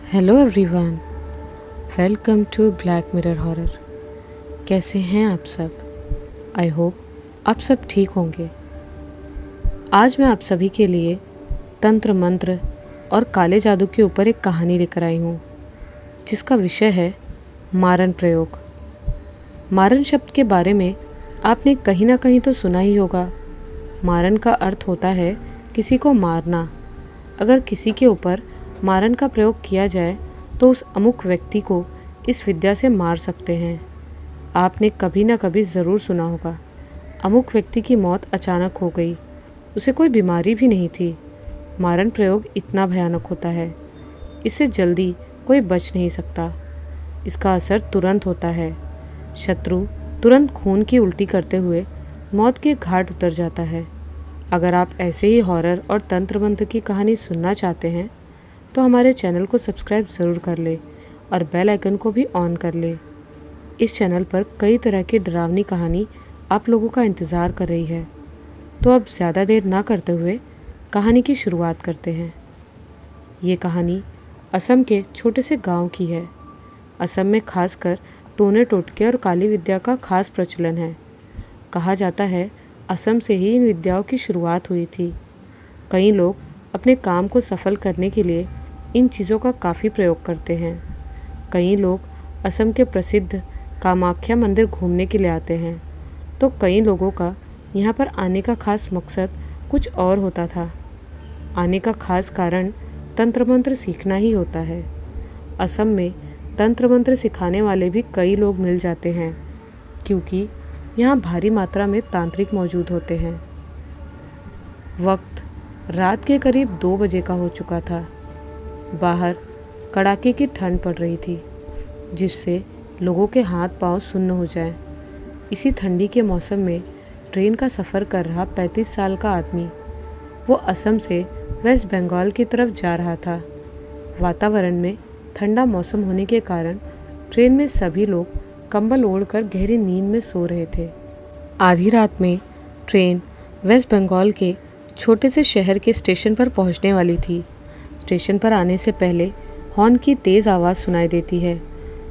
Hello everyone, welcome to Black Mirror horror. कैसे हैं आप सब? आई होप आप सब ठीक होंगे। आज मैं आप सभी के लिए तंत्र मंत्र और काले जादू के ऊपर एक कहानी लेकर आई हूँ, जिसका विषय है मारन प्रयोग। मारन शब्द के बारे में आपने कहीं ना कहीं तो सुना ही होगा। मारन का अर्थ होता है किसी को मारना। अगर किसी के ऊपर मारन का प्रयोग किया जाए तो उस अमुक व्यक्ति को इस विद्या से मार सकते हैं। आपने कभी ना कभी ज़रूर सुना होगा, अमुक व्यक्ति की मौत अचानक हो गई, उसे कोई बीमारी भी नहीं थी। मारन प्रयोग इतना भयानक होता है, इससे जल्दी कोई बच नहीं सकता। इसका असर तुरंत होता है। शत्रु तुरंत खून की उल्टी करते हुए मौत के घाट उतर जाता है। अगर आप ऐसे ही हॉरर और तंत्र मंत्र की कहानी सुनना चाहते हैं तो हमारे चैनल को सब्सक्राइब ज़रूर कर ले और बेल आइकन को भी ऑन कर ले। इस चैनल पर कई तरह की डरावनी कहानी आप लोगों का इंतज़ार कर रही है। तो अब ज़्यादा देर ना करते हुए कहानी की शुरुआत करते हैं। ये कहानी असम के छोटे से गांव की है। असम में खासकर टोने टोटके और काली विद्या का खास प्रचलन है। कहा जाता है असम से ही इन विद्याओं की शुरुआत हुई थी। कई लोग अपने काम को सफल करने के लिए इन चीज़ों का काफ़ी प्रयोग करते हैं। कई लोग असम के प्रसिद्ध कामाख्या मंदिर घूमने के लिए आते हैं, तो कई लोगों का यहाँ पर आने का खास मकसद कुछ और होता था। आने का खास कारण तंत्र मंत्र सीखना ही होता है। असम में तंत्र मंत्र सिखाने वाले भी कई लोग मिल जाते हैं, क्योंकि यहाँ भारी मात्रा में तांत्रिक मौजूद होते हैं। वक्त रात के करीब 2 बजे का हो चुका था। बाहर कड़ाके की ठंड पड़ रही थी, जिससे लोगों के हाथ पांव सुन्न हो जाएं। इसी ठंडी के मौसम में ट्रेन का सफ़र कर रहा 35 साल का आदमी, वो असम से वेस्ट बंगाल की तरफ जा रहा था। वातावरण में ठंडा मौसम होने के कारण ट्रेन में सभी लोग कंबल ओढ़कर गहरी नींद में सो रहे थे। आधी रात में ट्रेन वेस्ट बंगाल के छोटे से शहर के स्टेशन पर पहुंचने वाली थी। स्टेशन पर आने से पहले हॉर्न की तेज़ आवाज़ सुनाई देती है,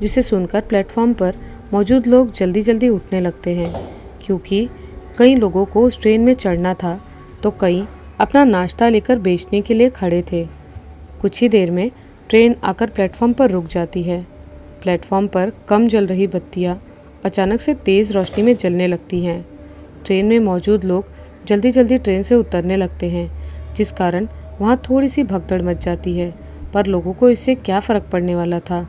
जिसे सुनकर प्लेटफॉर्म पर मौजूद लोग जल्दी जल्दी उठने लगते हैं, क्योंकि कई लोगों को उस ट्रेन में चढ़ना था तो कई अपना नाश्ता लेकर बेचने के लिए खड़े थे। कुछ ही देर में ट्रेन आकर प्लेटफॉर्म पर रुक जाती है। प्लेटफॉर्म पर कम जल रही बत्तियाँ अचानक से तेज़ रोशनी में जलने लगती हैं। ट्रेन में मौजूद लोग जल्दी जल्दी ट्रेन से उतरने लगते हैं, जिस कारण वहाँ थोड़ी सी भगदड़ मच जाती है। पर लोगों को इससे क्या फ़र्क पड़ने वाला था।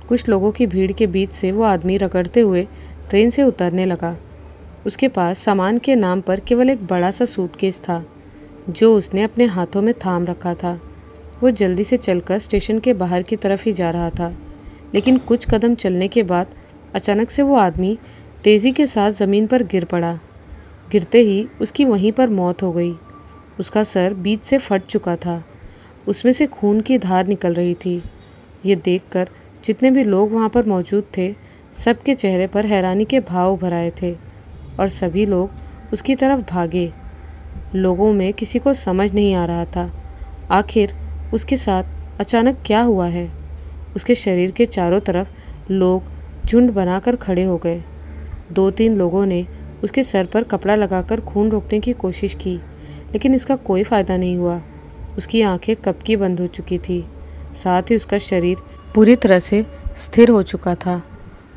कुछ लोगों की भीड़ के बीच से वो आदमी रगड़ते हुए ट्रेन से उतरने लगा। उसके पास सामान के नाम पर केवल एक बड़ा सा सूटकेस था, जो उसने अपने हाथों में थाम रखा था। वो जल्दी से चलकर स्टेशन के बाहर की तरफ ही जा रहा था, लेकिन कुछ कदम चलने के बाद अचानक से वो आदमी तेज़ी के साथ ज़मीन पर गिर पड़ा। गिरते ही उसकी वहीं पर मौत हो गई। उसका सर बीच से फट चुका था, उसमें से खून की धार निकल रही थी। ये देखकर जितने भी लोग वहाँ पर मौजूद थे, सबके चेहरे पर हैरानी के भाव उभर आए थे और सभी लोग उसकी तरफ भागे। लोगों में किसी को समझ नहीं आ रहा था आखिर उसके साथ अचानक क्या हुआ है। उसके शरीर के चारों तरफ लोग झुंड बनाकर खड़े हो गए। 2-3 लोगों ने उसके सर पर कपड़ा लगाकर खून रोकने की कोशिश की, लेकिन इसका कोई फ़ायदा नहीं हुआ। उसकी आंखें कब की बंद हो चुकी थी, साथ ही उसका शरीर पूरी तरह से स्थिर हो चुका था।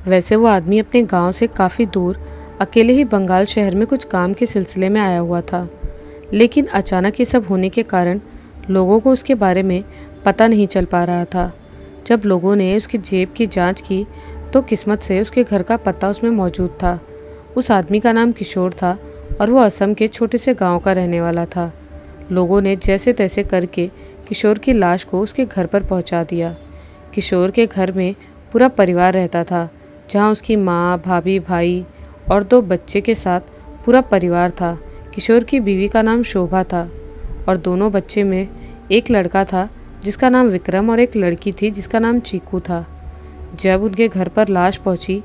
वैसे वो आदमी अपने गांव से काफ़ी दूर अकेले ही बंगाल शहर में कुछ काम के सिलसिले में आया हुआ था, लेकिन अचानक ये सब होने के कारण लोगों को उसके बारे में पता नहीं चल पा रहा था। जब लोगों ने उसकी जेब की जाँच की तो किस्मत से उसके घर का पता उसमें मौजूद था। उस आदमी का नाम किशोर था और वो असम के छोटे से गांव का रहने वाला था। लोगों ने जैसे तैसे करके किशोर की लाश को उसके घर पर पहुंचा दिया। किशोर के घर में पूरा परिवार रहता था, जहां उसकी माँ, भाभी, भाई और 2 बच्चे के साथ पूरा परिवार था। किशोर की बीवी का नाम शोभा था और दोनों बच्चे में एक लड़का था जिसका नाम विक्रम और एक लड़की थी जिसका नाम चीकू था। जब उनके घर पर लाश पहुंची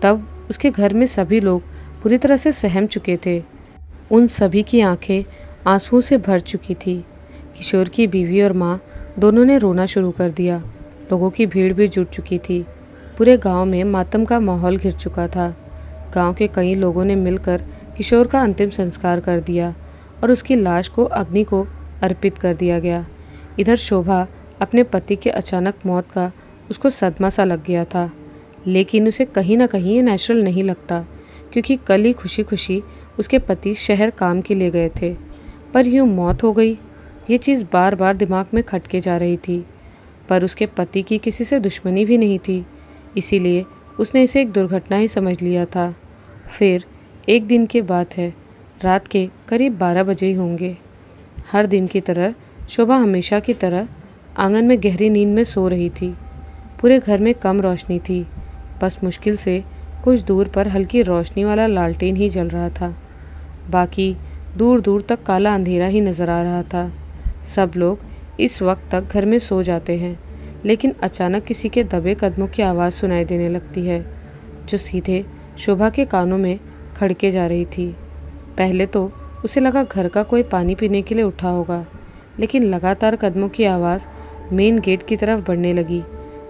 तब उसके घर में सभी लोग पूरी तरह से सहम चुके थे। उन सभी की आंखें आंसुओं से भर चुकी थी। किशोर की बीवी और माँ दोनों ने रोना शुरू कर दिया। लोगों की भीड़ भी जुट चुकी थी। पूरे गांव में मातम का माहौल घिर चुका था। गांव के कई लोगों ने मिलकर किशोर का अंतिम संस्कार कर दिया और उसकी लाश को अग्नि को अर्पित कर दिया गया। इधर शोभा अपने पति के अचानक मौत का उसको सदमा सा लग गया था, लेकिन उसे कहीं ना कहीं ये नेचुरल नहीं लगता, क्योंकि कल ही खुशी खुशी उसके पति शहर काम के लिए गए थे, पर यूँ मौत हो गई। ये चीज़ बार बार दिमाग में खटके जा रही थी। पर उसके पति की किसी से दुश्मनी भी नहीं थी, इसीलिए उसने इसे एक दुर्घटना ही समझ लिया था। फिर एक दिन की बात है, रात के करीब 12 बजे ही होंगे। हर दिन की तरह शोभा हमेशा की तरह आंगन में गहरी नींद में सो रही थी। पूरे घर में कम रोशनी थी, बस मुश्किल से कुछ दूर पर हल्की रोशनी वाला लालटेन ही जल रहा था। बाकी दूर दूर तक काला अंधेरा ही नज़र आ रहा था। सब लोग इस वक्त तक घर में सो जाते हैं, लेकिन अचानक किसी के दबे कदमों की आवाज़ सुनाई देने लगती है, जो सीधे शोभा के कानों में खड़के जा रही थी। पहले तो उसे लगा घर का कोई पानी पीने के लिए उठा होगा, लेकिन लगातार कदमों की आवाज़ मेन गेट की तरफ बढ़ने लगी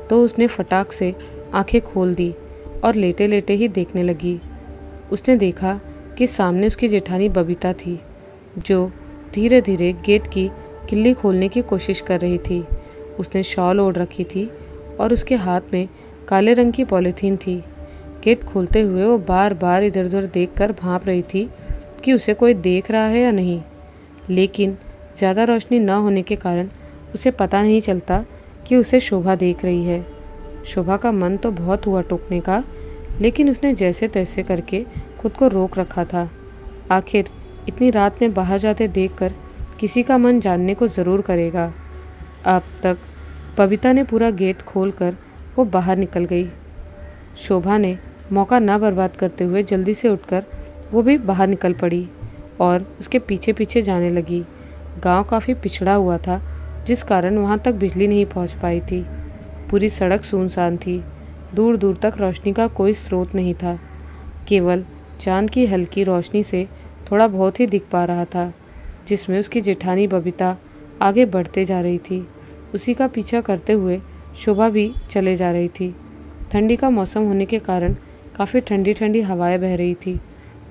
तो उसने फटाक से आंखें खोल दी और लेटे लेटे ही देखने लगी। उसने देखा कि सामने उसकी जेठानी बबीता थी, जो धीरे धीरे गेट की किल्ली खोलने की कोशिश कर रही थी। उसने शॉल ओढ़ रखी थी और उसके हाथ में काले रंग की पॉलीथीन थी। गेट खोलते हुए वो बार बार इधर उधर देखकर भांप रही थी कि उसे कोई देख रहा है या नहीं, लेकिन ज़्यादा रोशनी न होने के कारण उसे पता नहीं चलता कि उसे शोभा देख रही है। शोभा का मन तो बहुत हुआ टोकने का, लेकिन उसने जैसे तैसे करके खुद को रोक रखा था। आखिर इतनी रात में बाहर जाते देखकर किसी का मन जानने को ज़रूर करेगा। अब तक बबीता ने पूरा गेट खोलकर वो बाहर निकल गई। शोभा ने मौका ना बर्बाद करते हुए जल्दी से उठकर वो भी बाहर निकल पड़ी और उसके पीछे पीछे जाने लगी। गांव काफ़ी पिछड़ा हुआ था, जिस कारण वहां तक बिजली नहीं पहुंच पाई थी। पूरी सड़क सुनसान थी, दूर दूर तक रोशनी का कोई स्रोत नहीं था। केवल चांद की हल्की रोशनी से थोड़ा बहुत ही दिख पा रहा था, जिसमें उसकी जेठानी बबीता आगे बढ़ते जा रही थी। उसी का पीछा करते हुए शोभा भी चले जा रही थी। ठंडी का मौसम होने के कारण काफ़ी ठंडी ठंडी हवाएं बह रही थी,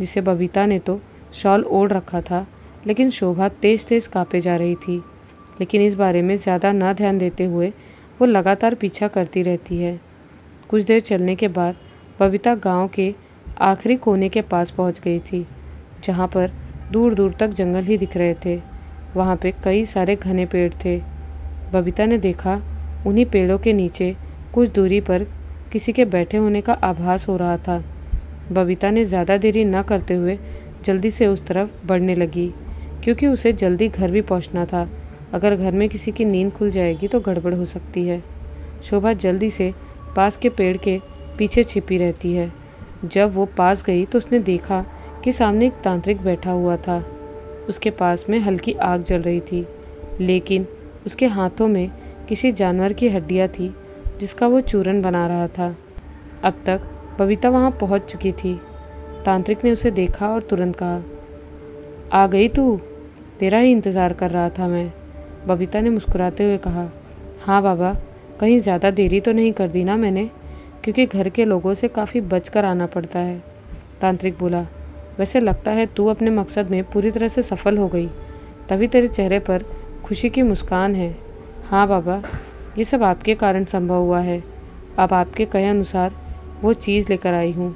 जिसे बबीता ने तो शॉल ओढ़ रखा था, लेकिन शोभा तेज़ तेज़ काँपे जा रही थी। लेकिन इस बारे में ज़्यादा ना ध्यान देते हुए वो लगातार पीछा करती रहती है। कुछ देर चलने के बाद बबीता गांव के आखिरी कोने के पास पहुंच गई थी, जहां पर दूर दूर तक जंगल ही दिख रहे थे। वहां पे कई सारे घने पेड़ थे। बबीता ने देखा उन्हीं पेड़ों के नीचे कुछ दूरी पर किसी के बैठे होने का आभास हो रहा था। बबीता ने ज़्यादा देरी न करते हुए जल्दी से उस तरफ बढ़ने लगी, क्योंकि उसे जल्दी घर भी पहुंचना था। अगर घर में किसी की नींद खुल जाएगी तो गड़बड़ हो सकती है। शोभा जल्दी से पास के पेड़ के पीछे छिपी रहती है। जब वो पास गई तो उसने देखा कि सामने एक तांत्रिक बैठा हुआ था। उसके पास में हल्की आग जल रही थी, लेकिन उसके हाथों में किसी जानवर की हड्डियाँ थी, जिसका वो चूरन बना रहा था। अब तक बबीता वहाँ पहुँच चुकी थी। तांत्रिक ने उसे देखा और तुरंत कहा, आ गई तू, तेरा ही इंतज़ार कर रहा था मैं। बबीता ने मुस्कुराते हुए कहा, हाँ बाबा, कहीं ज़्यादा देरी तो नहीं कर दी ना मैंने, क्योंकि घर के लोगों से काफ़ी बच कर आना पड़ता है। तांत्रिक बोला, वैसे लगता है तू अपने मकसद में पूरी तरह से सफल हो गई, तभी तेरे चेहरे पर खुशी की मुस्कान है। हाँ बाबा, ये सब आपके कारण संभव हुआ है। अब आपके कहे अनुसार वो चीज़ लेकर आई हूँ।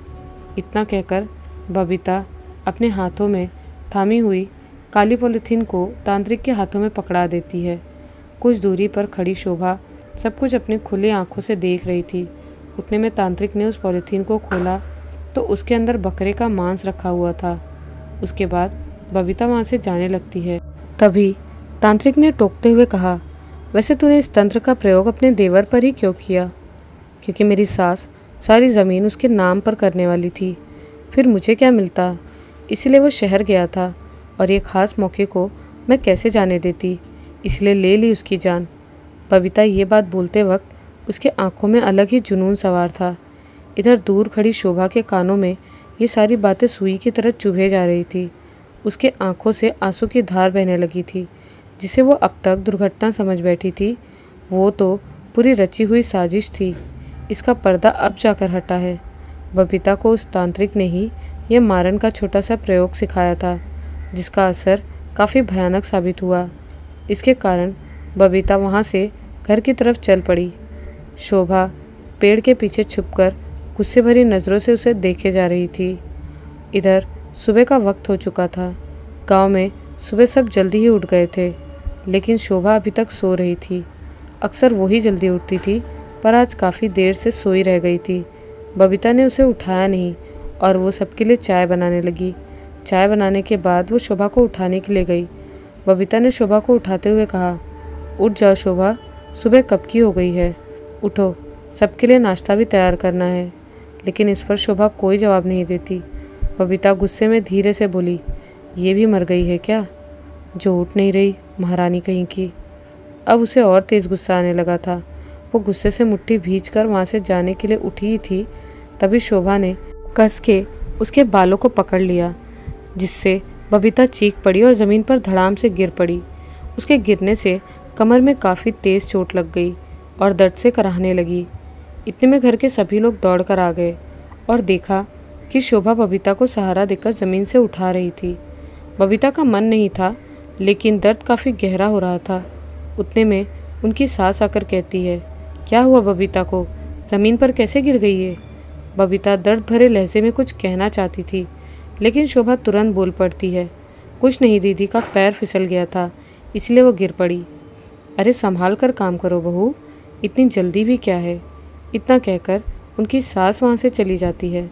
इतना कहकर बबीता अपने हाथों में थामी हुई काली पॉलीथीन को तांत्रिक के हाथों में पकड़ा देती है। कुछ दूरी पर खड़ी शोभा सब कुछ अपने खुले आंखों से देख रही थी। उतने में तांत्रिक ने उस पॉलीथीन को खोला तो उसके अंदर बकरे का मांस रखा हुआ था। उसके बाद बबीता वहाँ से जाने लगती है। तभी तांत्रिक ने टोकते हुए कहा, वैसे तूने इस तंत्र का प्रयोग अपने देवर पर ही क्यों किया? क्योंकि मेरी सास सारी ज़मीन उसके नाम पर करने वाली थी, फिर मुझे क्या मिलता? इसलिए वो शहर गया था और ये ख़ास मौके को मैं कैसे जाने देती, इसलिए ले ली उसकी जान। बबीता ये बात बोलते वक्त उसके आंखों में अलग ही जुनून सवार था। इधर दूर खड़ी शोभा के कानों में ये सारी बातें सुई की तरह चुभे जा रही थी। उसके आंखों से आंसू की धार बहने लगी थी, जिसे वो अब तक दुर्घटना समझ बैठी थी। वो तो पूरी रची हुई साजिश थी। इसका पर्दा अब जाकर हटा है। बबीता को उस तांत्रिक ने ही यह मारन का छोटा सा प्रयोग सिखाया था, जिसका असर काफ़ी भयानक साबित हुआ। इसके कारण बबीता वहाँ से घर की तरफ चल पड़ी। शोभा पेड़ के पीछे छुपकर गुस्से भरी नज़रों से उसे देखे जा रही थी। इधर सुबह का वक्त हो चुका था। गांव में सुबह सब जल्दी ही उठ गए थे, लेकिन शोभा अभी तक सो रही थी। अक्सर वही जल्दी उठती थी, पर आज काफ़ी देर से सोई रह गई थी। बबीता ने उसे उठाया नहीं और वो सबके लिए चाय बनाने लगी। चाय बनाने के बाद वो शोभा को उठाने के लिए गई। बबीता ने शोभा को उठाते हुए कहा, उठ जाओ शोभा, सुबह कब की हो गई है, उठो, सबके लिए नाश्ता भी तैयार करना है। लेकिन इस पर शोभा कोई जवाब नहीं देती। बबीता गुस्से में धीरे से बोली, ये भी मर गई है क्या, जो उठ नहीं रही, महारानी कहीं की। अब उसे और तेज़ गुस्सा आने लगा था। वो गुस्से से मुट्ठी भींचकर वहाँ से जाने के लिए उठी ही थी, तभी शोभा ने कस के उसके बालों को पकड़ लिया, जिससे बबीता चीख पड़ी और ज़मीन पर धड़ाम से गिर पड़ी। उसके गिरने से कमर में काफ़ी तेज़ चोट लग गई और दर्द से कराहने लगी। इतने में घर के सभी लोग दौड़कर आ गए और देखा कि शोभा बबीता को सहारा देकर ज़मीन से उठा रही थी। बबीता का मन नहीं था, लेकिन दर्द काफ़ी गहरा हो रहा था। उतने में उनकी सास आकर कहती है, क्या हुआ बबीता को, ज़मीन पर कैसे गिर गई है। बबीता दर्द भरे लहजे में कुछ कहना चाहती थी, लेकिन शोभा तुरंत बोल पड़ती है, कुछ नहीं, दीदी का पैर फिसल गया था, इसलिए वो गिर पड़ी। अरे संभाल कर काम करो बहू, इतनी जल्दी भी क्या है। इतना कहकर उनकी सास वहाँ से चली जाती है।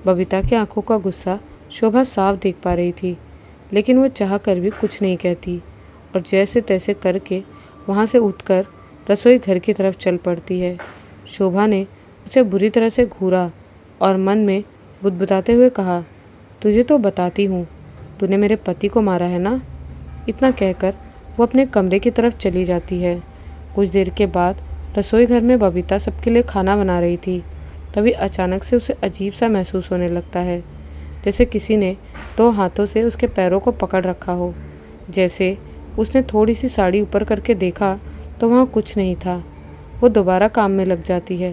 बबीता की आंखों का गुस्सा शोभा साफ देख पा रही थी, लेकिन वो चाह कर भी कुछ नहीं कहती और जैसे तैसे करके वहाँ से उठकर रसोई घर की तरफ चल पड़ती है। शोभा ने उसे बुरी तरह से घूरा और मन में बुदबुदाते हुए कहा, तुझे तो बताती हूँ, तूने मेरे पति को मारा है ना। इतना कहकर वो अपने कमरे की तरफ चली जाती है। कुछ देर के बाद रसोई घर में बबीता सबके लिए खाना बना रही थी। तभी अचानक से उसे अजीब सा महसूस होने लगता है, जैसे किसी ने 2 हाथों से उसके पैरों को पकड़ रखा हो। जैसे उसने थोड़ी सी साड़ी ऊपर करके देखा तो वहाँ कुछ नहीं था। वो दोबारा काम में लग जाती है।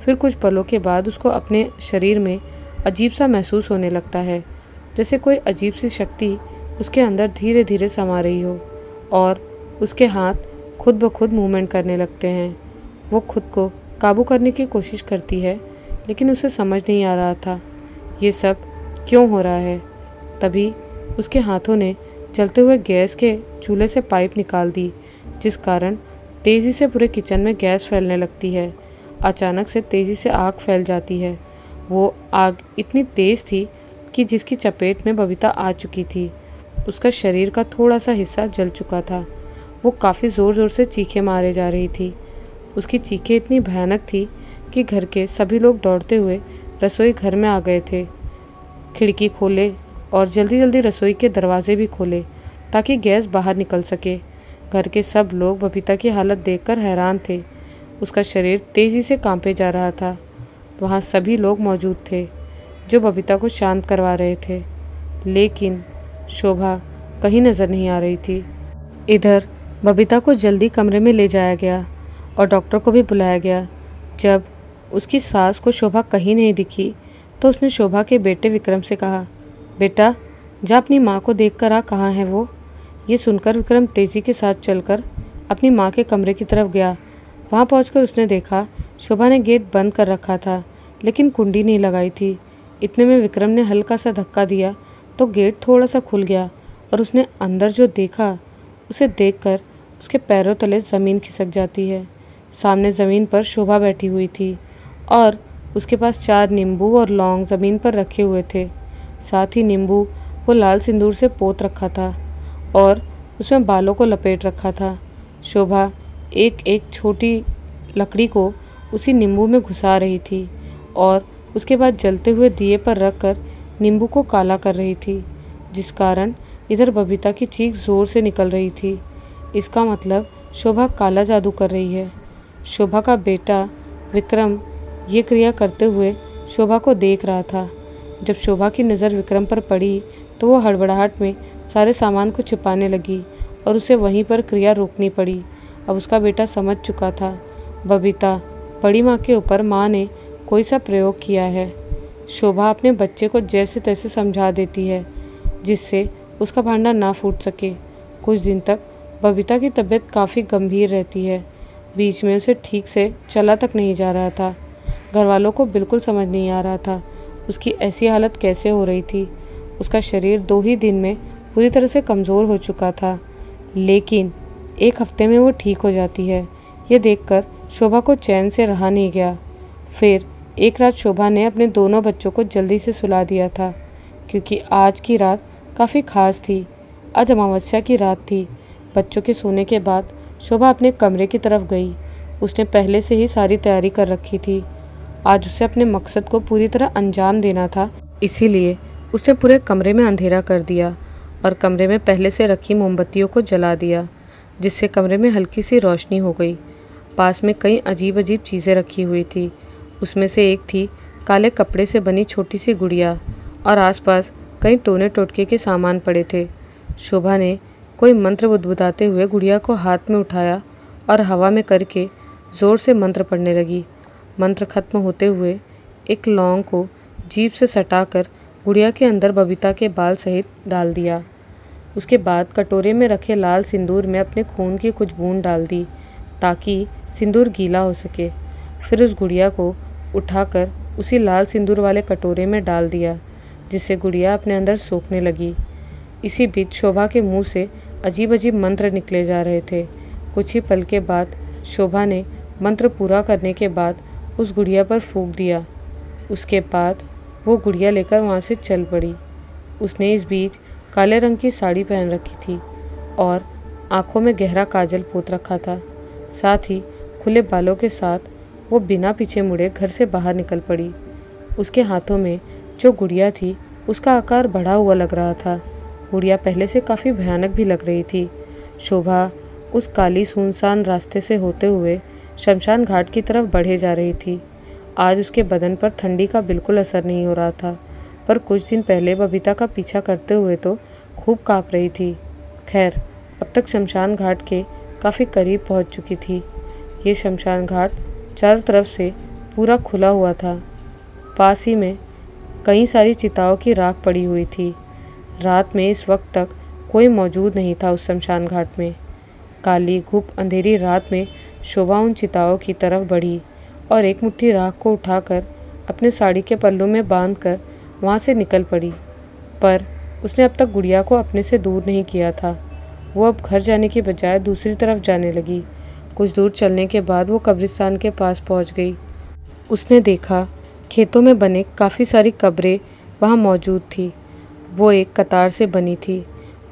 फिर कुछ पलों के बाद उसको अपने शरीर में अजीब सा महसूस होने लगता है, जैसे कोई अजीब सी शक्ति उसके अंदर धीरे धीरे समा रही हो और उसके हाथ खुद ब खुद मूवमेंट करने लगते हैं। वो खुद को काबू करने की कोशिश करती है, लेकिन उसे समझ नहीं आ रहा था ये सब क्यों हो रहा है। तभी उसके हाथों ने जलते हुए गैस के चूल्हे से पाइप निकाल दी, जिस कारण तेज़ी से पूरे किचन में गैस फैलने लगती है। अचानक से तेज़ी से आग फैल जाती है। वो आग इतनी तेज़ थी कि जिसकी चपेट में बबीता आ चुकी थी। उसका शरीर का थोड़ा सा हिस्सा जल चुका था। वो काफ़ी ज़ोर ज़ोर से चीखें मारे जा रही थी। उसकी चीखें इतनी भयानक थी कि घर के सभी लोग दौड़ते हुए रसोई घर में आ गए थे। खिड़की खोले और जल्दी जल्दी रसोई के दरवाजे भी खोले ताकि गैस बाहर निकल सके। घर के सब लोग बबीता की हालत देखकर हैरान थे। उसका शरीर तेज़ी से कांपे जा रहा था। वहाँ सभी लोग मौजूद थे जो बबीता को शांत करवा रहे थे, लेकिन शोभा कहीं नज़र नहीं आ रही थी। इधर बबीता को जल्दी कमरे में ले जाया गया और डॉक्टर को भी बुलाया गया। जब उसकी सास को शोभा कहीं नहीं दिखी तो उसने शोभा के बेटे विक्रम से कहा, बेटा जा अपनी माँ को देख कर आ, कहाँ है वो। ये सुनकर विक्रम तेज़ी के साथ चलकर अपनी माँ के कमरे की तरफ गया। वहाँ पहुंचकर उसने देखा शोभा ने गेट बंद कर रखा था, लेकिन कुंडी नहीं लगाई थी। इतने में विक्रम ने हल्का सा धक्का दिया तो गेट थोड़ा सा खुल गया और उसने अंदर जो देखा उसे देखकर उसके पैरों तले ज़मीन खिसक जाती है। सामने ज़मीन पर शोभा बैठी हुई थी और उसके पास 4 नींबू और लौंग ज़मीन पर रखे हुए थे। साथ ही नींबू वो लाल सिंदूर से पोत रखा था और उसमें बालों को लपेट रखा था। शोभा एक एक छोटी लकड़ी को उसी नींबू में घुसा रही थी और उसके बाद जलते हुए दिए पर रखकर नींबू को काला कर रही थी, जिस कारण इधर बबीता की चीख ज़ोर से निकल रही थी। इसका मतलब शोभा काला जादू कर रही है। शोभा का बेटा विक्रम ये क्रिया करते हुए शोभा को देख रहा था। जब शोभा की नज़र विक्रम पर पड़ी तो वो हड़बड़ाहट में सारे सामान को छुपाने लगी और उसे वहीं पर क्रिया रोकनी पड़ी। अब उसका बेटा समझ चुका था बबीता, बड़ी माँ के ऊपर माँ ने कोई सा प्रयोग किया है। शोभा अपने बच्चे को जैसे तैसे समझा देती है जिससे उसका भांडा ना फूट सके। कुछ दिन तक बबीता की तबीयत काफ़ी गंभीर रहती है। बीच में उसे ठीक से चला तक नहीं जा रहा था। घर वालों को बिल्कुल समझ नहीं आ रहा था उसकी ऐसी हालत कैसे हो रही थी। उसका शरीर 2 ही दिन में पूरी तरह से कमज़ोर हो चुका था, लेकिन 1 हफ्ते में वो ठीक हो जाती है। ये देखकर शोभा को चैन से रहा नहीं गया। फिर एक रात शोभा ने अपने दोनों बच्चों को जल्दी से सुला दिया था, क्योंकि आज की रात काफ़ी खास थी। आज अमावस्या की रात थी। बच्चों के सोने के बाद शोभा अपने कमरे की तरफ गई। उसने पहले से ही सारी तैयारी कर रखी थी। आज उसे अपने मकसद को पूरी तरह अंजाम देना था, इसीलिए उसने पूरे कमरे में अंधेरा कर दिया और कमरे में पहले से रखी मोमबत्तियों को जला दिया, जिससे कमरे में हल्की सी रोशनी हो गई। पास में कई अजीब अजीब चीज़ें रखी हुई थी। उसमें से एक थी काले कपड़े से बनी छोटी सी गुड़िया, और आसपास कई टोने टोटके के सामान पड़े थे। शोभा ने कोई मंत्र बुदबुदाते हुए गुड़िया को हाथ में उठाया और हवा में करके ज़ोर से मंत्र पढ़ने लगी। मंत्र खत्म होते हुए एक लौंग को जीभ से सटाकर गुड़िया के अंदर बबीता के बाल सहित डाल दिया। उसके बाद कटोरे में रखे लाल सिंदूर में अपने खून की कुछ बूंद डाल दी ताकि सिंदूर गीला हो सके। फिर उस गुड़िया को उठाकर उसी लाल सिंदूर वाले कटोरे में डाल दिया, जिससे गुड़िया अपने अंदर सूखने लगी। इसी बीच शोभा के मुंह से अजीब अजीब मंत्र निकले जा रहे थे। कुछ ही पल के बाद शोभा ने मंत्र पूरा करने के बाद उस गुड़िया पर फूंक दिया। उसके बाद वो गुड़िया लेकर वहाँ से चल पड़ी। उसने इस बीच काले रंग की साड़ी पहन रखी थी और आँखों में गहरा काजल पोत रखा था। साथ ही खुले बालों के साथ वो बिना पीछे मुड़े घर से बाहर निकल पड़ी। उसके हाथों में जो गुड़िया थी उसका आकार बढ़ा हुआ लग रहा था। गुड़िया पहले से काफ़ी भयानक भी लग रही थी। शोभा उस काली सुनसान रास्ते से होते हुए शमशान घाट की तरफ बढ़े जा रही थी। आज उसके बदन पर ठंडी का बिल्कुल असर नहीं हो रहा था, पर कुछ दिन पहले बबीता का पीछा करते हुए तो खूब काँप रही थी। खैर, अब तक शमशान घाट के काफ़ी करीब पहुंच चुकी थी। ये शमशान घाट चारों तरफ से पूरा खुला हुआ था। पास ही में कई सारी चिताओं की राख पड़ी हुई थी। रात में इस वक्त तक कोई मौजूद नहीं था उस शमशान घाट में। काली घुप अंधेरी रात में शोभा उन चिताओं की तरफ बढ़ी और एक मुट्ठी राख को उठाकर अपने साड़ी के पल्लू में बांधकर वहाँ से निकल पड़ी। पर उसने अब तक गुड़िया को अपने से दूर नहीं किया था। वो अब घर जाने की बजाय दूसरी तरफ जाने लगी। कुछ दूर चलने के बाद वो कब्रिस्तान के पास पहुँच गई। उसने देखा खेतों में बने काफ़ी सारी कब्रें वहाँ मौजूद थी। वो एक कतार से बनी थी।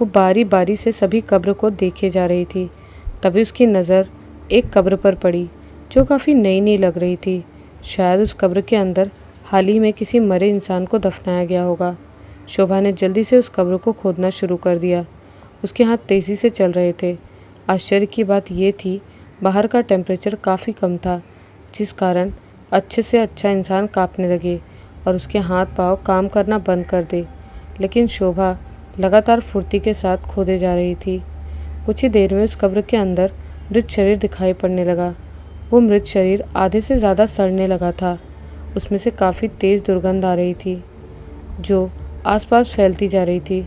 वो बारी बारी से सभी कब्र को देखे जा रही थी। तभी उसकी नज़र एक कब्र पर पड़ी जो काफ़ी नई नई लग रही थी। शायद उस कब्र के अंदर हाल ही में किसी मरे इंसान को दफनाया गया होगा। शोभा ने जल्दी से उस कब्र को खोदना शुरू कर दिया। उसके हाथ तेज़ी से चल रहे थे। आश्चर्य की बात ये थी, बाहर का टेम्परेचर काफ़ी कम था, जिस कारण अच्छे से अच्छा इंसान काँपने लगे और उसके हाथ पाँव काम करना बंद कर दे। लेकिन शोभा लगातार फुर्ती के साथ खोदे जा रही थी। कुछ ही देर में उस कब्र के अंदर मृत शरीर दिखाई पड़ने लगा। वो मृत शरीर आधे से ज़्यादा सड़ने लगा था। उसमें से काफ़ी तेज़ दुर्गंध आ रही थी जो आसपास फैलती जा रही थी।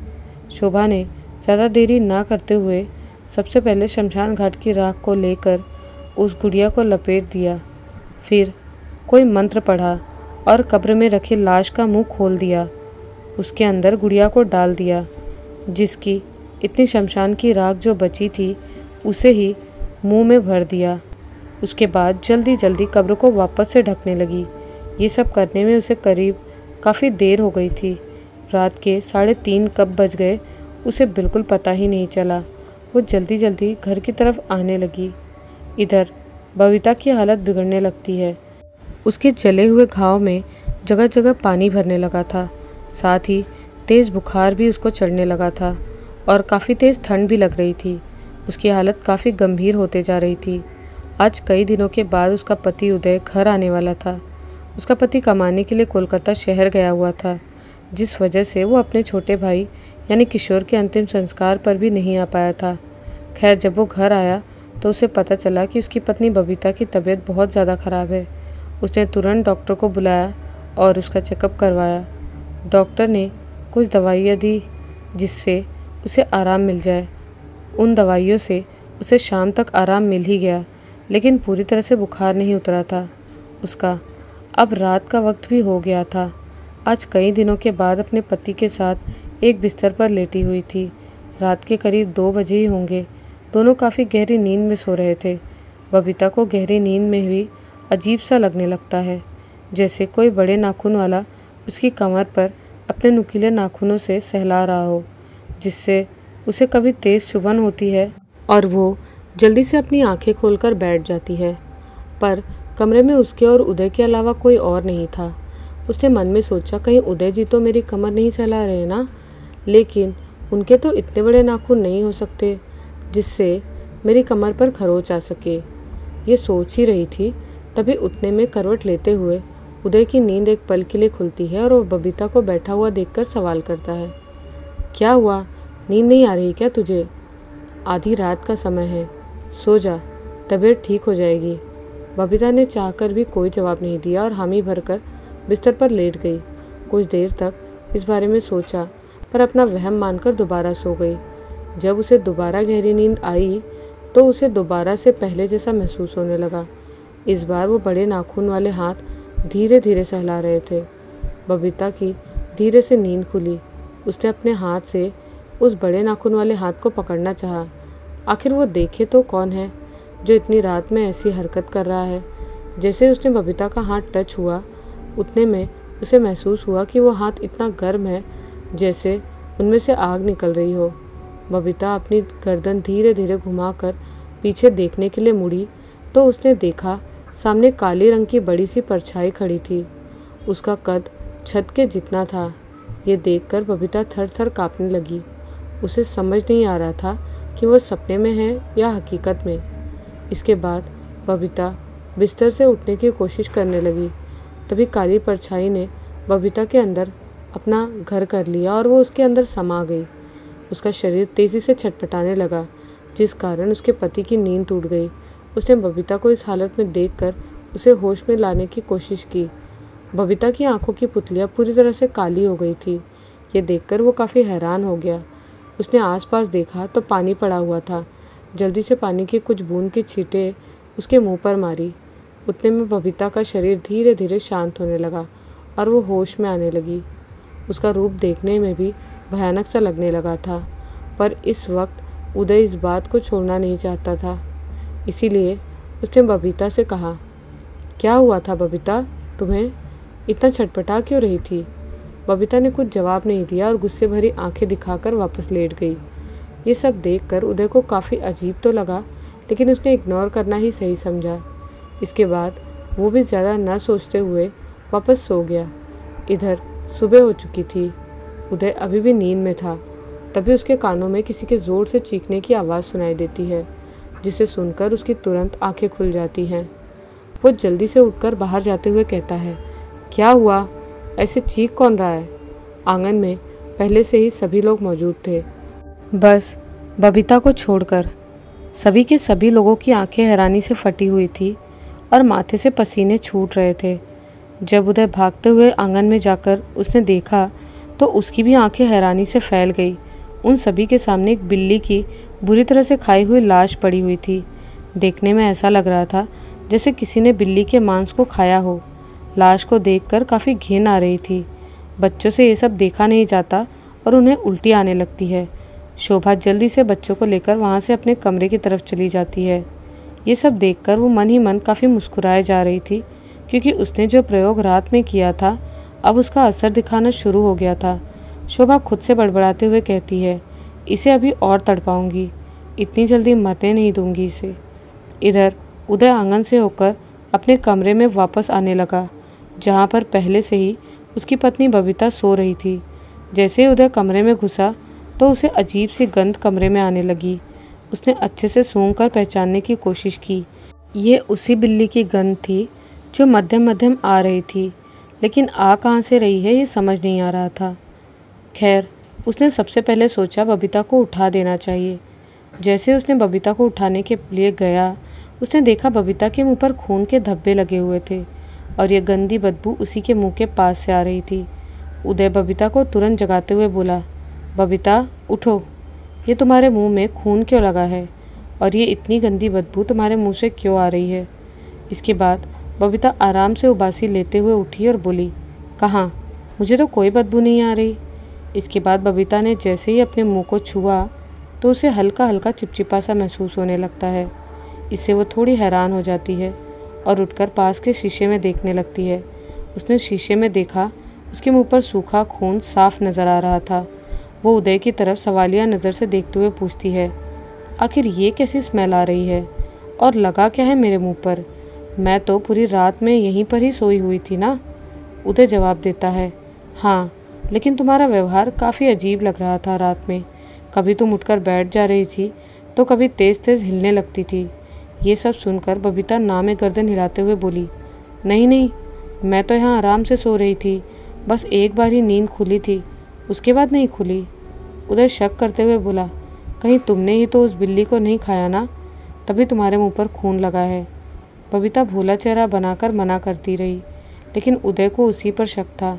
शोभा ने ज़्यादा देरी ना करते हुए सबसे पहले शमशान घाट की राख को लेकर उस गुड़िया को लपेट दिया। फिर कोई मंत्र पढ़ा और कब्र में रखी लाश का मुंह खोल दिया। उसके अंदर गुड़िया को डाल दिया, जिसकी इतनी शमशान की राख जो बची थी उसे ही मुंह में भर दिया। उसके बाद जल्दी जल्दी कब्र को वापस से ढकने लगी। ये सब करने में उसे करीब काफ़ी देर हो गई थी। रात के 3:30 कब बज गए उसे बिल्कुल पता ही नहीं चला। वो जल्दी जल्दी घर की तरफ आने लगी। इधर बबीता की हालत बिगड़ने लगती है। उसके जले हुए घाव में जगह जगह पानी भरने लगा था। साथ ही तेज़ बुखार भी उसको चढ़ने लगा था और काफ़ी तेज़ ठंड भी लग रही थी। उसकी हालत काफ़ी गंभीर होते जा रही थी। आज कई दिनों के बाद उसका पति उदय घर आने वाला था। उसका पति कमाने के लिए कोलकाता शहर गया हुआ था, जिस वजह से वो अपने छोटे भाई यानी किशोर के अंतिम संस्कार पर भी नहीं आ पाया था। खैर, जब वो घर आया तो उसे पता चला कि उसकी पत्नी बबीता की तबीयत बहुत ज़्यादा ख़राब है। उसने तुरंत डॉक्टर को बुलाया और उसका चेकअप करवाया। डॉक्टर ने कुछ दवाइयाँ दी जिससे उसे आराम मिल जाए। उन दवाइयों से उसे शाम तक आराम मिल ही गया, लेकिन पूरी तरह से बुखार नहीं उतरा था उसका। अब रात का वक्त भी हो गया था। आज कई दिनों के बाद अपने पति के साथ एक बिस्तर पर लेटी हुई थी। रात के करीब 2 बजे ही होंगे। दोनों काफ़ी गहरी नींद में सो रहे थे। बबीता को गहरी नींद में भी अजीब सा लगने लगता है, जैसे कोई बड़े नाखून वाला उसकी कमर पर अपने नुकीले नाखूनों से सहला रहा हो, जिससे उसे कभी तेज़ चुभन होती है और वो जल्दी से अपनी आंखें खोलकर बैठ जाती है। पर कमरे में उसके और उदय के अलावा कोई और नहीं था। उसने मन में सोचा, कहीं उदय जी तो मेरी कमर नहीं सहला रहे ना, लेकिन उनके तो इतने बड़े नाखून नहीं हो सकते जिससे मेरी कमर पर खरोंच आ सके। ये सोच ही रही थी, तभी उतने में करवट लेते हुए उदय की नींद एक पल के लिए खुलती है और वो बबीता को बैठा हुआ देखकर सवाल करता है, क्या हुआ, नींद नहीं आ रही क्या तुझे? आधी रात का समय है, सो जा, तबीयत ठीक हो जाएगी। बबीता ने चाहकर भी कोई जवाब नहीं दिया और हामी भरकर बिस्तर पर लेट गई। कुछ देर तक इस बारे में सोचा, पर अपना वहम मानकर दोबारा सो गई। जब उसे दोबारा गहरी नींद आई तो उसे दोबारा से पहले जैसा महसूस होने लगा। इस बार वो बड़े नाखून वाले हाथ धीरे धीरे सहला रहे थे। बबीता की धीरे से नींद खुली। उसने अपने हाथ से उस बड़े नाखून वाले हाथ को पकड़ना चाहा। आखिर वो देखे तो कौन है जो इतनी रात में ऐसी हरकत कर रहा है। जैसे उसने बबीता का हाथ टच हुआ, उतने में उसे महसूस हुआ कि वो हाथ इतना गर्म है जैसे उनमें से आग निकल रही हो। बबीता अपनी गर्दन धीरे धीरे घुमाकर पीछे देखने के लिए मुड़ी तो उसने देखा सामने काले रंग की बड़ी सी परछाई खड़ी थी। उसका कद छत के जितना था। ये देखकर बबीता थर थर काँपने लगी। उसे समझ नहीं आ रहा था कि वो सपने में है या हकीकत में। इसके बाद बबीता बिस्तर से उठने की कोशिश करने लगी। तभी काली परछाई ने बबीता के अंदर अपना घर कर लिया और वो उसके अंदर समा गई। उसका शरीर तेज़ी से छटपटाने लगा, जिस कारण उसके पति की नींद टूट गई। उसने बबीता को इस हालत में देखकर उसे होश में लाने की कोशिश की। बबीता की आंखों की पुतलियाँ पूरी तरह से काली हो गई थी। ये देखकर वो काफ़ी हैरान हो गया। उसने आसपास देखा तो पानी पड़ा हुआ था। जल्दी से पानी की कुछ बूंद की छींटें उसके मुंह पर मारी। उतने में बबीता का शरीर धीरे धीरे शांत होने लगा और वो होश में आने लगी। उसका रूप देखने में भी भयानक सा लगने लगा था, पर इस वक्त उदय इस बात को छोड़ना नहीं चाहता था। इसीलिए उसने बबीता से कहा, क्या हुआ था बबीता, तुम्हें इतना छटपटा क्यों रही थी? बबीता ने कुछ जवाब नहीं दिया और गुस्से भरी आंखें दिखाकर वापस लेट गई। ये सब देखकर उदय को काफ़ी अजीब तो लगा, लेकिन उसने इग्नोर करना ही सही समझा। इसके बाद वो भी ज़्यादा न सोचते हुए वापस सो गया। इधर सुबह हो चुकी थी। उदय अभी भी नींद में था। तभी उसके कानों में किसी के ज़ोर से चीखने की आवाज़ सुनाई देती है, जिसे सुनकर उसकी तुरंत आंखें खुल जाती हैं। वो जल्दी से उठकर बाहर जाते हुए कहता है, क्या हुआ, ऐसे चीख कौन रहा है? आंगन में पहले से ही सभी लोग मौजूद थे, बस बबीता को छोड़कर। सभी के सभी लोगों की आंखें हैरानी से फटी हुई थी और माथे से पसीने छूट रहे थे। जब उदय भागते हुए आंगन में जाकर उसने देखा तो उसकी भी आंखें हैरानी से फैल गई। उन सभी के सामने एक बिल्ली की बुरी तरह से खाई हुई लाश पड़ी हुई थी। देखने में ऐसा लग रहा था जैसे किसी ने बिल्ली के मांस को खाया हो। लाश को देखकर काफ़ी घिन आ रही थी। बच्चों से ये सब देखा नहीं जाता और उन्हें उल्टी आने लगती है। शोभा जल्दी से बच्चों को लेकर वहाँ से अपने कमरे की तरफ चली जाती है। ये सब देखकर वो मन ही मन काफ़ी मुस्कुराए जा रही थी, क्योंकि उसने जो प्रयोग रात में किया था अब उसका असर दिखाना शुरू हो गया था। शोभा खुद से बड़बड़ाते हुए कहती है, इसे अभी और तड़पाऊंगी, इतनी जल्दी मरने नहीं दूंगी इसे। इधर उदय आंगन से होकर अपने कमरे में वापस आने लगा, जहाँ पर पहले से ही उसकी पत्नी बबीता सो रही थी। जैसे उदय कमरे में घुसा तो उसे अजीब सी गंध कमरे में आने लगी। उसने अच्छे से सूंघ कर पहचानने की कोशिश की। ये उसी बिल्ली की गंध थी जो मध्यम मध्यम आ रही थी, लेकिन आ कहाँ से रही है ये समझ नहीं आ रहा था। खैर, उसने सबसे पहले सोचा बबीता को उठा देना चाहिए, जैसे उसने बबीता को उठाने के लिए गया, उसने देखा बबीता के मुंह पर खून के धब्बे लगे हुए थे और यह गंदी बदबू उसी के मुंह के पास से आ रही थी। उदय बबीता को तुरंत जगाते हुए बोला, बबीता उठो, ये तुम्हारे मुंह में खून क्यों लगा है और ये इतनी गंदी बदबू तुम्हारे मुंह से क्यों आ रही है। इसके बाद बबीता आराम से उबासी लेते हुए उठी और बोली, कहाँ, मुझे तो कोई बदबू नहीं आ रही। इसके बाद बबीता ने जैसे ही अपने मुंह को छुआ तो उसे हल्का हल्का चिपचिपा सा महसूस होने लगता है। इससे वो थोड़ी हैरान हो जाती है और उठकर पास के शीशे में देखने लगती है। उसने शीशे में देखा, उसके मुंह पर सूखा खून साफ नज़र आ रहा था। वो उदय की तरफ सवालिया नज़र से देखते हुए पूछती है, आखिर ये कैसी स्मेल आ रही है और लगा क्या है मेरे मुंह पर? मैं तो पूरी रात में यहीं पर ही सोई हुई थी ना। उदय जवाब देता है, हाँ, लेकिन तुम्हारा व्यवहार काफ़ी अजीब लग रहा था रात में। कभी तुम उठकर बैठ जा रही थी तो कभी तेज़ तेज़ हिलने लगती थी। ये सब सुनकर बबीता ना में गर्दन हिलाते हुए बोली, नहीं नहीं, मैं तो यहाँ आराम से सो रही थी, बस एक बार ही नींद खुली थी, उसके बाद नहीं खुली। उदय शक करते हुए बोला, कहीं तुमने ही तो उस बिल्ली को नहीं खाया ना, तभी तुम्हारे मुंह पर खून लगा है। बबीता भोला चेहरा बनाकर मना करती रही, लेकिन उदय को उसी पर शक था।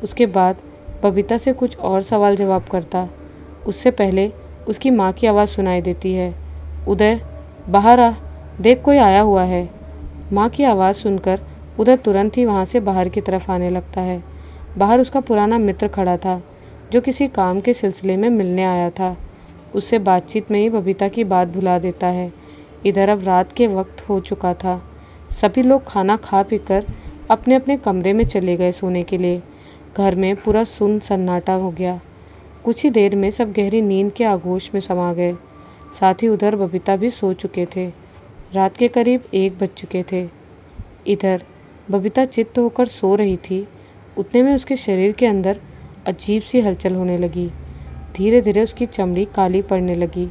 उसके बाद बबीता से कुछ और सवाल जवाब करता, उससे पहले उसकी माँ की आवाज़ सुनाई देती है, उदय बाहर आ, देख कोई आया हुआ है। माँ की आवाज़ सुनकर उदय तुरंत ही वहाँ से बाहर की तरफ आने लगता है। बाहर उसका पुराना मित्र खड़ा था जो किसी काम के सिलसिले में मिलने आया था। उससे बातचीत में ही बबीता की बात भुला देता है। इधर अब रात के वक्त हो चुका था। सभी लोग खाना खा पीकर अपने अपने कमरे में चले गए सोने के लिए। घर में पूरा सुन सन्नाटा हो गया। कुछ ही देर में सब गहरी नींद के आगोश में समा गए। साथ ही उधर बबीता भी सो चुके थे। रात के करीब 1 बज चुके थे। इधर बबीता चित्त होकर सो रही थी, उतने में उसके शरीर के अंदर अजीब सी हलचल होने लगी। धीरे धीरे उसकी चमड़ी काली पड़ने लगी।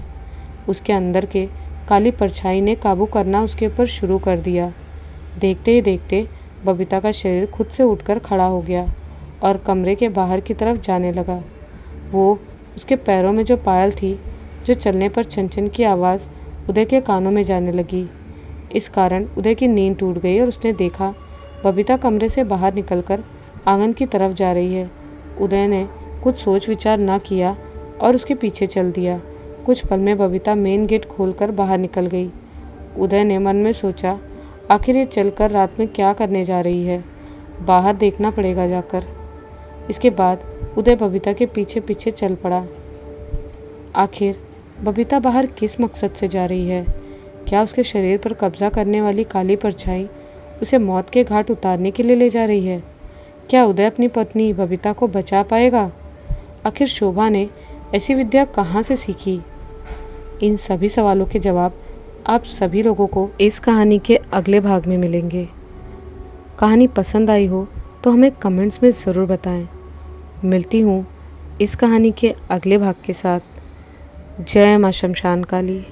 उसके अंदर के काली परछाई ने काबू करना उसके ऊपर शुरू कर दिया। देखते ही देखते बबीता का शरीर खुद से उठकर खड़ा हो गया और कमरे के बाहर की तरफ जाने लगा। वो उसके पैरों में जो पायल थी, जो चलने पर छन-छन की आवाज़ उदय के कानों में जाने लगी। इस कारण उदय की नींद टूट गई और उसने देखा बबीता कमरे से बाहर निकलकर आंगन की तरफ जा रही है। उदय ने कुछ सोच विचार न किया और उसके पीछे चल दिया। कुछ पल में बबीता मेन गेट खोलकर बाहर निकल गई। उदय ने मन में सोचा, आखिर ये चलकर रात में क्या करने जा रही है, बाहर देखना पड़ेगा जाकर। इसके बाद उदय बबीता के पीछे पीछे चल पड़ा। आखिर बबीता बाहर किस मकसद से जा रही है? क्या उसके शरीर पर कब्जा करने वाली काली परछाई उसे मौत के घाट उतारने के लिए ले जा रही है? क्या उदय अपनी पत्नी बबीता को बचा पाएगा? आखिर शोभा ने ऐसी विद्या कहाँ से सीखी? इन सभी सवालों के जवाब आप सभी लोगों को इस कहानी के अगले भाग में मिलेंगे। कहानी पसंद आई हो तो हमें कमेंट्स में ज़रूर बताएं। मिलती हूँ इस कहानी के अगले भाग के साथ। जय माँ शमशान काली।